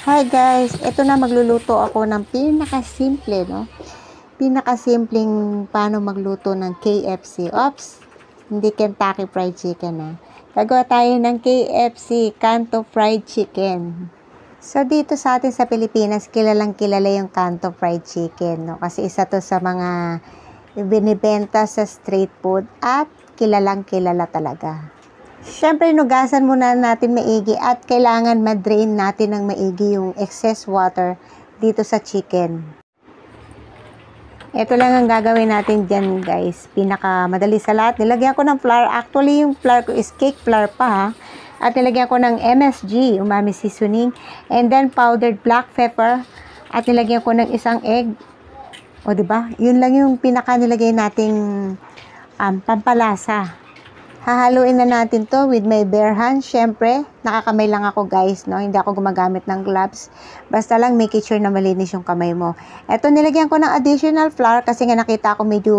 Hi guys, ito na magluluto ako ng pinakasimple, no? Pinakasimpleng paano magluto ng KFC. Oops, hindi Kentucky Fried Chicken, na. Gagawa tayo ng KFC, Kanto Fried Chicken. So, dito sa atin sa Pilipinas, kilalang kilala yung Kanto Fried Chicken, no? Kasi isa to sa mga binibenta sa street food at kilalang kilala talaga. Siyempre, nugasan muna natin maigi at kailangan ma-drain natin ng maigi yung excess water dito sa chicken. Ito lang ang gagawin natin dyan, guys. Pinakamadali sa lahat. Nilagyan ko ng flour. Actually, yung flour ko is cake flour pa, ha? At nilagyan ko ng MSG, umami seasoning, and then powdered black pepper. At nilagyan ko ng isang egg. O, diba? Yun lang yung pinaka nilagay nating pampalasa. Hahaluin na natin to with my bare hands. Syempre, nakakamay lang ako guys, no? Hindi ako gumagamit ng gloves. Basta lang make sure na malinis yung kamay mo. Eto, nilagyan ko ng additional flour kasi nga nakita ko medyo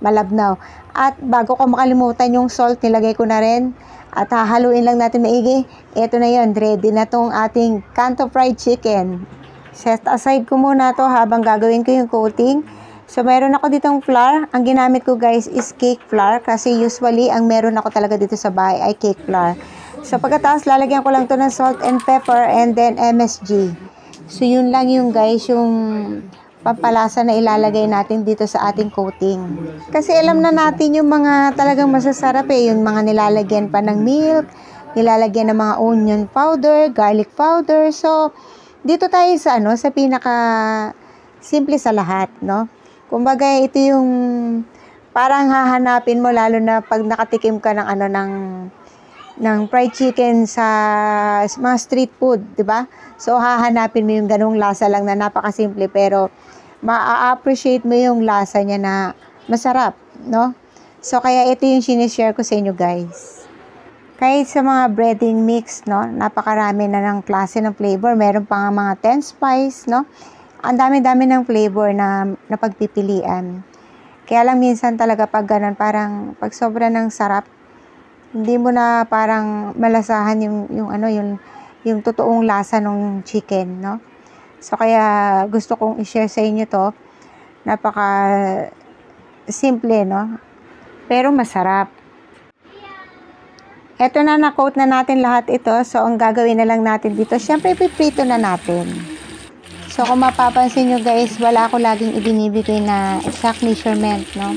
malabnaw. At bago ko makalimutan yung salt, nilagay ko na rin. At hahaluin lang natin maigi. Eto na yun, ready na tong ating Kanto Fried Chicken. Set aside ko muna to habang gagawin ko yung coating. So, meron ako ditong flour. Ang ginamit ko, guys, is cake flour. Kasi usually, ang meron ako talaga dito sa bahay ay cake flour. So, pagkatapos, lalagyan ko lang to ng salt and pepper and then MSG. So, yun lang yung, guys, yung pampalasa na ilalagay natin dito sa ating coating. Kasi alam na natin yung mga talagang masasarap yung mga nilalagyan pa ng milk, nilalagyan ng mga onion powder, garlic powder. So, dito tayo sa, sa pinaka simple sa lahat, no? Kumbaga, ito yung parang hahanapin mo lalo na pag nakatikim ka ng ng fried chicken sa mga street food, 'di ba? So hahanapin mo yung ganung lasa lang na napakasimple pero ma-appreciate mo yung lasa niya na masarap, no? So kaya ito yung sinishare ko sa inyo, guys. Kahit sa mga breading mix, no, napakarami na ng klase ng flavor. Meron pa nga mga 10 spice, no? Ang dami-dami ng flavor na pagpipilian. Kaya lang minsan talaga pag ganun, parang pag sobra ng sarap, hindi mo na parang malasahan yung totoong lasa ng chicken, no? So kaya gusto kong i-share sa inyo to. Napaka simple, no? Pero masarap. Eto na, na-coat na natin lahat ito. So ang gagawin na lang natin dito, syempre piprito na natin. So, kung mapapansin nyo guys, wala ako laging ibinibigay na exact measurement, no?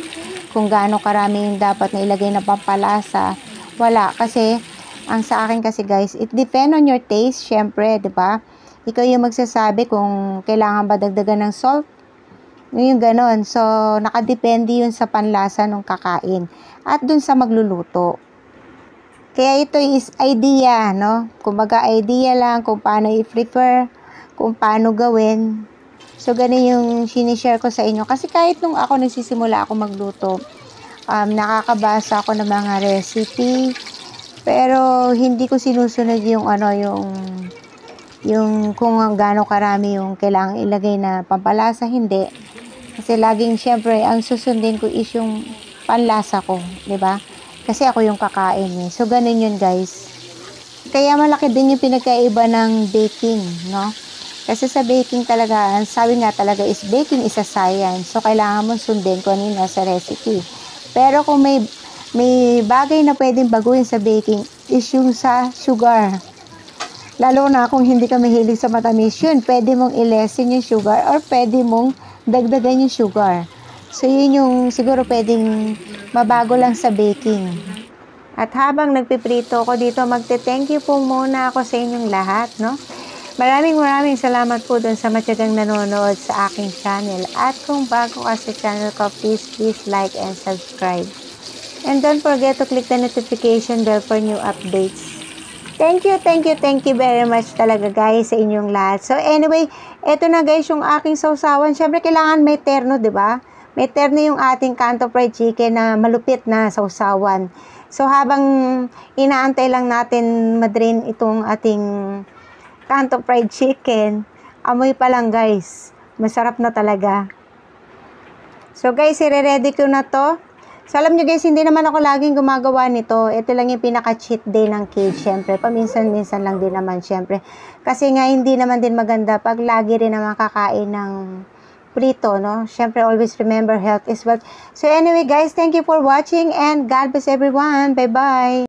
Kung gaano karami yung dapat na ilagay na pampalasa. Wala. Kasi, ang sa akin kasi guys, it depend on your taste, syempre, di ba? Ikaw yung magsasabi kung kailangan ba dagdagan ng salt. Yung ganon. So, nakadepende yun sa panlasa ng kakain. At dun sa magluluto. Kaya ito is idea, no? Kumbaga, idea lang kung paano i-prepare, kung paano gawin. So, ganun yung sinishare ko sa inyo. Kasi kahit nung ako nagsisimula ako magluto, nakakabasa ako ng mga recipe. Pero, hindi ko sinusunod yung kung gaano karami yung kailangang ilagay na pampalasa, hindi. Kasi laging, syempre, ang susundin ko is yung panlasa ko, di ba? Kasi ako yung kakain So, ganun yun, guys. Kaya malaki din yung pinagkaiba ng baking, no? Kasi sa baking talaga, sabi nga talaga is baking is a science. So, kailangan mo sundin kung ano sa recipe. Pero kung may bagay na pwedeng baguhin sa baking is yung sa sugar. Lalo na kung hindi ka mahilig sa matamis yun, pwede mong i-lessen yung sugar or pwede mong dagdagan yung sugar. So, yun yung siguro pwedeng mabago lang sa baking. At habang nagpiprito ko dito, magte-thank you po muna ako sa inyong lahat, no? Maraming salamat po dun sa matyagang nanonood sa aking channel. At kung bago ka sa channel ko, please like and subscribe. And don't forget to click the notification bell for new updates. Thank you very much talaga guys sa inyong lahat. So anyway, eto na guys yung aking sausawan. Syempre kailangan may terno, di ba? May terno yung ating Kanto Fried Chicken na malupit na sausawan. So habang inaantay lang natin madrain itong ating Kanto Fried Chicken, amoy pa lang guys. Masarap na talaga. So guys, i-ready ko na to. So, alam nyo guys, hindi naman ako laging gumagawa nito. Ito lang yung pinaka-cheat day ng cage, syempre. Paminsan-minsan lang din naman, syempre. Kasi nga, hindi naman din maganda pag lagi rin naman kakain ng prito, no? Syempre, always remember health is wealth. So, anyway guys, thank you for watching and God bless everyone. Bye-bye!